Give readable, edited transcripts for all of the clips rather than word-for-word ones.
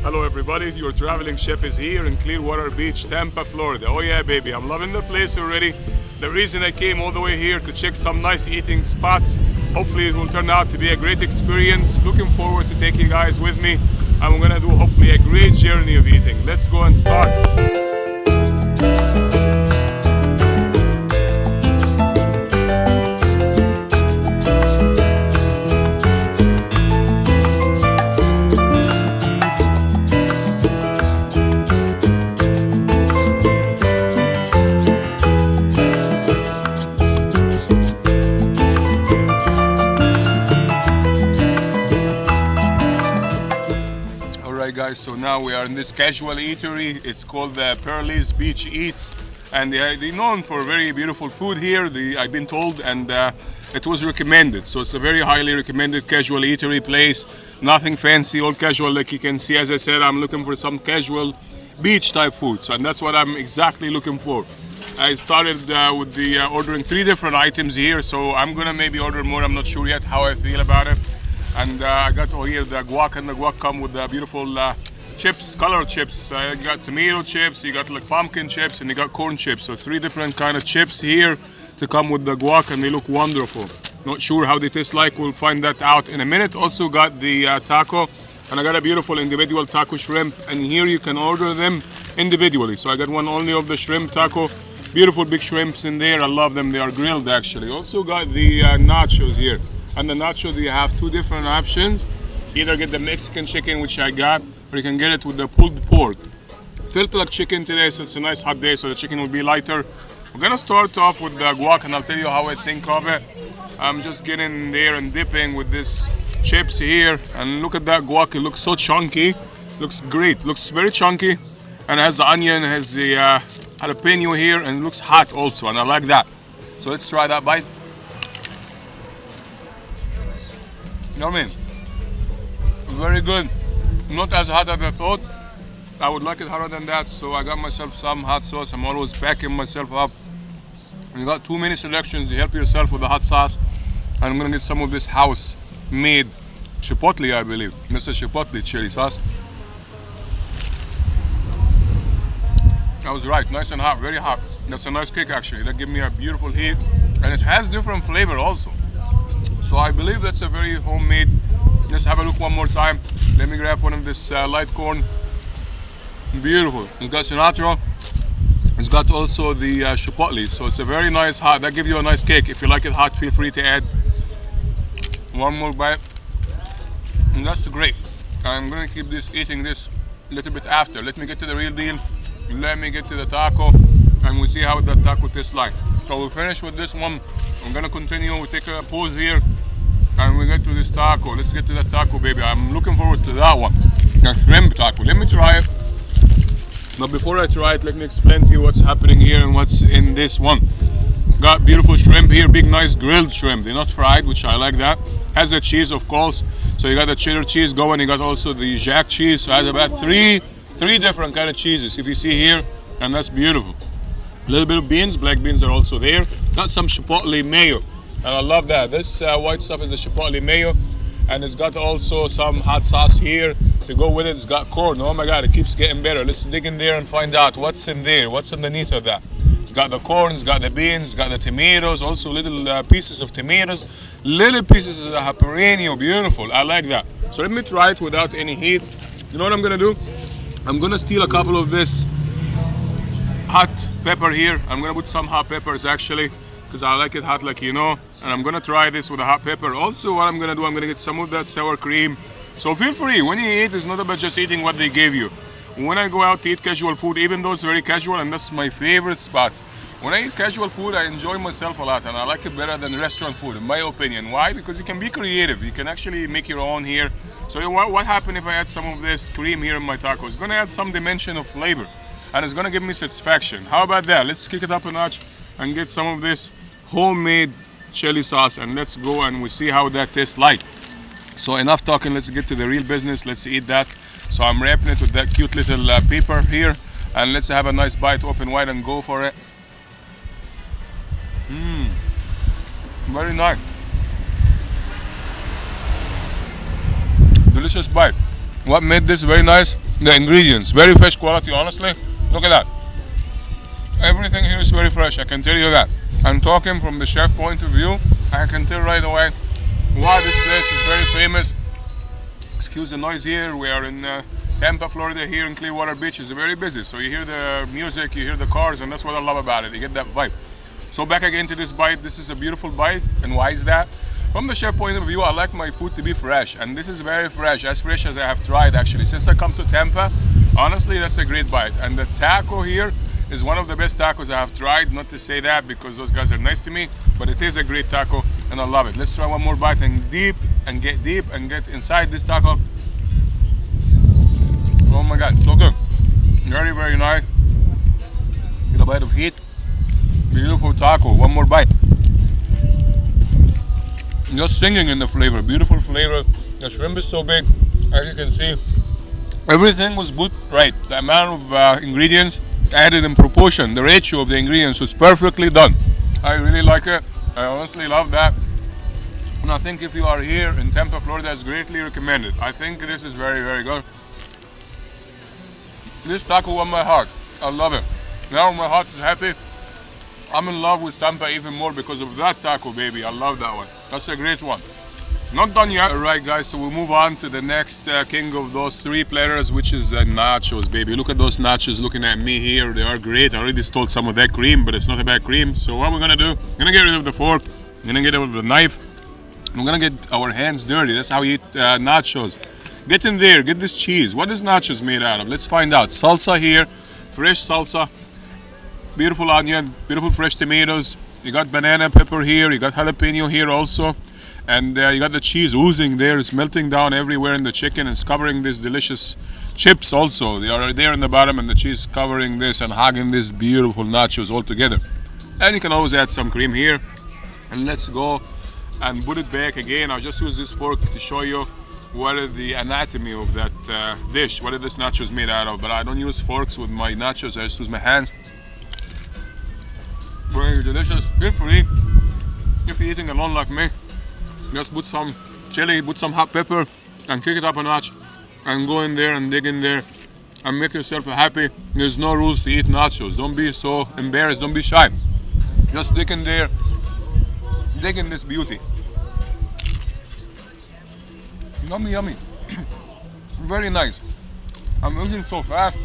Hello everybody, your traveling chef is here in Clearwater Beach, Tampa, Florida. Oh yeah baby, I'm loving the place already. The reason I came all the way here to check some nice eating spots. Hopefully it will turn out to be a great experience. Looking forward to take you guys with me. I'm gonna do hopefully a great journey of eating. Let's go and start. Guys, so now we are in this casual eatery. It's called the Pearly's Beach Eats, and they're known for very beautiful food here. I've been told, and it was recommended. So it's a very highly recommended casual eatery place. Nothing fancy, all casual. Like you can see, as I said, I'm looking for some casual beach type foods, and that's what I'm exactly looking for. I started with the ordering 3 different items here, so I'm gonna maybe order more. I'm not sure yet how I feel about it. And I got here the guac, and the guac come with the beautiful chips, colored chips. You got tomato chips, you got like pumpkin chips, and you got corn chips. So 3 different kind of chips here to come with the guac, and they look wonderful. Not sure how they taste like, we'll find that out in a minute. Also got the taco, and I got a beautiful individual taco shrimp, and here you can order them individually. So I got one only of the shrimp taco. Beautiful big shrimps in there, I love them, they are grilled actually. Also got the nachos here. And the nacho, you have 2 different options. Either get the Mexican chicken, which I got, or you can get it with the pulled pork. Felt like chicken today, so it's a nice hot day, so the chicken will be lighter. We're gonna start off with the guac, and I'll tell you how I think of it. I'm just getting there and dipping with this chips here, and look at that guac. It looks so chunky. Looks great. Looks very chunky, and it has the onion, has the jalapeno here, and it looks hot also, and I like that. So let's try that bite. You know what I mean? Very good. Not as hot as I thought. I would like it hotter than that, so I got myself some hot sauce. I'm always packing myself up. You got too many selections. You help yourself with the hot sauce. And I'm gonna get some of this house-made chipotle, I believe. This is chipotle chili sauce. I was right, nice and hot, very hot. That's a nice kick actually. That gives me a beautiful heat, and it has different flavor also. So I believe that's a very homemade. Let's have a look one more time. Let me grab one of this light corn. Beautiful. It's got cilantro. It's got also the chipotle. So it's a very nice hot. That gives you a nice cake. If you like it hot, feel free to add one more bite. And that's great. I'm gonna keep eating this a little bit after. Let me get to the real deal. Let me get to the taco, and we'll see how that taco tastes like. So we'll finish with this one. I'm gonna continue. We take a pause here, and we get to this taco. Let's get to that taco, baby. I'm looking forward to that one. The shrimp taco. Let me try it. But before I try it, let me explain to you what's happening here and what's in this one. Got beautiful shrimp here, big nice grilled shrimp. They're not fried, which I like that. Has the cheese, of course. So you got the cheddar cheese going. You got also the jack cheese. So it has about three different kind of cheeses, if you see here, and that's beautiful. A little bit of beans, black beans are also there. Got some chipotle mayo, and I love that. This white stuff is the chipotle mayo, and it's got also some hot sauce here to go with it. It's got corn. Oh my God, it keeps getting better. Let's dig in there and find out what's in there, what's underneath of that. It's got the corn, it's got the beans, it's got the tomatoes, also little pieces of tomatoes, little pieces of the jalapeno. Beautiful, I like that. So let me try it without any heat. You know what I'm gonna do? I'm gonna steal a couple of this hot pepper here. I'm gonna put some hot peppers actually, because I like it hot, like you know. And I'm gonna try this with a hot pepper. Also, what I'm gonna do, I'm gonna get some of that sour cream. So feel free, when you eat, it's not about just eating what they give you. When I go out to eat casual food, even though it's very casual, and that's my favorite spots, when I eat casual food, I enjoy myself a lot, and I like it better than restaurant food, in my opinion. Why? Because you can be creative. You can actually make your own here. So what happened if I add some of this cream here in my tacos? It's gonna add some dimension of flavor, and it's gonna give me satisfaction. How about that? Let's kick it up a notch and get some of this homemade chili sauce, and let's go and we see how that tastes like. So enough talking, let's get to the real business. Let's eat that. So I'm wrapping it with that cute little paper here, and let's have a nice bite, open wide and go for it. Very nice. Delicious bite. What made this very nice? The ingredients, very fresh quality, honestly. Look at that. Everything here is very fresh, I can tell you that. I'm talking from the chef point of view. I can tell right away why this place is very famous. Excuse the noise here. We are in Tampa, Florida, here in Clearwater Beach. It's very busy. So you hear the music, you hear the cars, and that's what I love about it. You get that vibe. So back again to this bite. This is a beautiful bite. And why is that? From the chef point of view, I like my food to be fresh. And this is very fresh as I have tried actually. Since I come to Tampa, honestly, that's a great bite. And the taco here is one of the best tacos I have tried. Not to say that because those guys are nice to me, but it is a great taco and I love it. Let's try one more bite and get deep and get inside this taco. Oh my God, so good. Very, very nice. Get a bite of heat. Beautiful taco. One more bite. Just singing in the flavor. Beautiful flavor. The shrimp is so big, as you can see. Everything was put right. The amount of ingredients added in proportion. The ratio of the ingredients was perfectly done. I really like it. I honestly love that. And I think if you are here in Tampa, Florida, it's greatly recommended. I think this is very, very good. This taco won my heart. I love it. Now my heart is happy. I'm in love with Tampa even more because of that taco, baby. I love that one. That's a great one. Not done yet. Alright guys, so we'll move on to the next king of those three platters, which is nachos, baby. Look at those nachos looking at me here. They are great. I already stole some of that cream, but it's not a bad cream. So what we're gonna do, we're gonna get rid of the fork, we're gonna get rid of the knife. We're gonna get our hands dirty. That's how you eat nachos. Get in there, get this cheese. What is nachos made out of? Let's find out. Salsa here, fresh salsa, beautiful onion, beautiful fresh tomatoes. You got banana pepper here, you got jalapeno here also. And you got the cheese oozing there. It's melting down everywhere in the chicken. It's covering these delicious chips also. They are there in the bottom and the cheese covering this and hugging these beautiful nachos all together. And you can always add some cream here. And let's go and put it back again. I'll just use this fork to show you what is the anatomy of that dish. What are this nachos made out of? But I don't use forks with my nachos. I just use my hands. Very delicious. Feel free, if you're eating alone like me, just put some chili, put some hot pepper, and kick it up a notch, and go in there and dig in there, and make yourself happy. There's no rules to eat nachos. Don't be so embarrassed. Don't be shy. Just dig in there, dig in this beauty. Yummy, yummy. Very nice. I'm eating so fast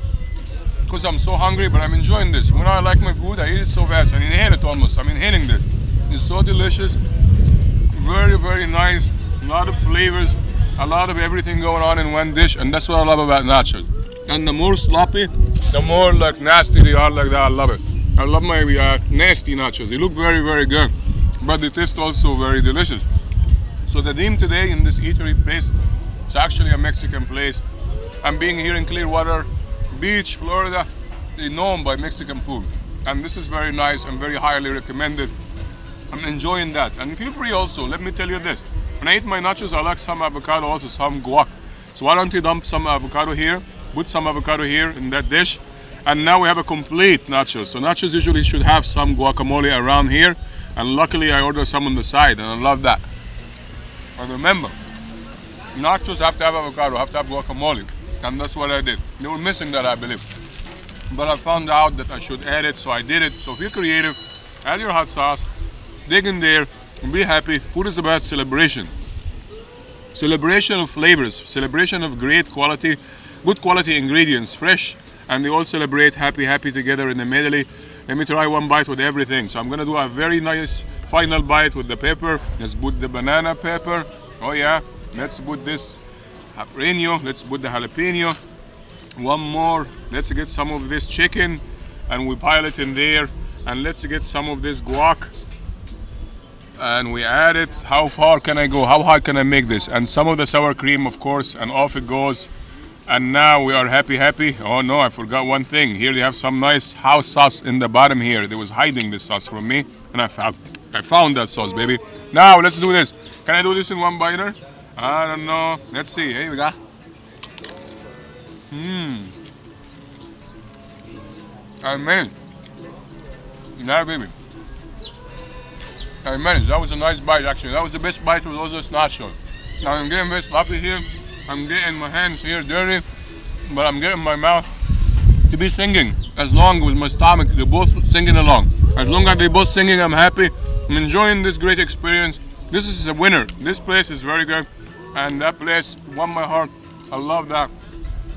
because I'm so hungry, but I'm enjoying this. When I like my food, I eat it so fast. I inhale it almost. I'm inhaling this. It's so delicious. Very, very nice. A lot of flavors, a lot of everything going on in one dish, and that's what I love about nachos. And the more sloppy, the more like nasty they are like that. I love it. I love my nasty nachos. They look very, very good, but they taste also very delicious. So the theme today in this eatery place is actually a Mexican place. I'm being here in Clearwater Beach, Florida, is known by Mexican food, and this is very nice and very highly recommended. I'm enjoying that. And feel free also, let me tell you this. When I eat my nachos, I like some avocado, also some guac. So why don't you dump some avocado here, put some avocado here in that dish, and now we have a complete nachos. So nachos usually should have some guacamole around here, and luckily I ordered some on the side, and I love that. And remember, nachos have to have avocado, have to have guacamole, and that's what I did. They were missing that, I believe. But I found out that I should add it, so I did it. So if you're creative, add your hot sauce, dig in there and be happy. Food is about celebration. Celebration of flavors, celebration of great quality, good quality ingredients, fresh, and they all celebrate happy together in the medley. Let me try one bite with everything. So I'm gonna do a very nice final bite with the pepper. Let's put the banana pepper. Oh yeah, let's put this jalapeno. Let's put the jalapeno. One more. Let's get some of this chicken and we pile it in there. And let's get some of this guac. And we add it. How far can I go? How high can I make this? And some of the sour cream, of course, and off it goes. And now we are happy. Oh no, I forgot one thing. Here they have some nice house sauce in the bottom here. They was hiding this sauce from me, and I found that sauce, baby. Now let's do this. Can I do this in one biter? I don't know. Let's see. Here we go. I managed. Yeah, baby. I managed. That was a nice bite, actually. That was the best bite with all those nachos. Now I'm getting very sloppy here. I'm getting my hands here dirty, but I'm getting my mouth to be singing. As long with my stomach, they're both singing along. As long as they're both singing, I'm happy. I'm enjoying this great experience. This is a winner. This place is very good, and that place won my heart. I love that.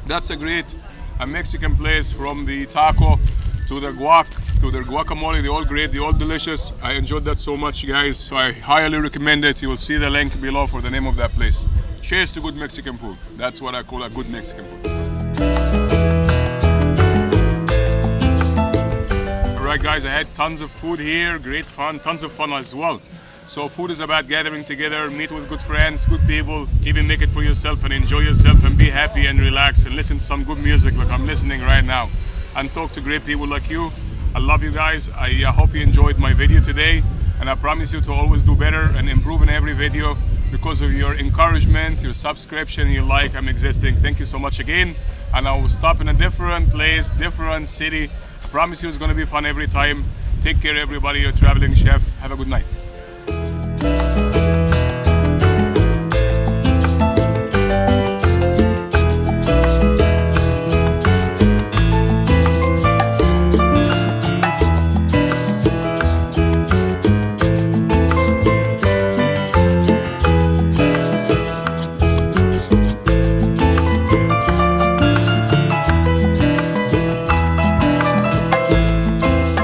That's a Mexican place, from the taco to the guac to the guacamole. They're all great, they're all delicious. I enjoyed that so much, guys, so I highly recommend it. You will see the link below for the name of that place. Cheers to good Mexican food. That's what I call a good Mexican food. Alright guys, I had tons of food here, great fun, tons of fun as well. So food is about gathering together, meet with good friends, good people, even make it for yourself and enjoy yourself and be happy and relax and listen to some good music like I'm listening right now, and talk to great people like you. I love you guys. I hope you enjoyed my video today, and I promise you to always do better and improve in every video because of your encouragement, your subscription, your like. I'm existing. Thank you so much again, and I will stop in a different place, different city. I promise you it's going to be fun every time. Take care everybody, your traveling chef. Have a good night.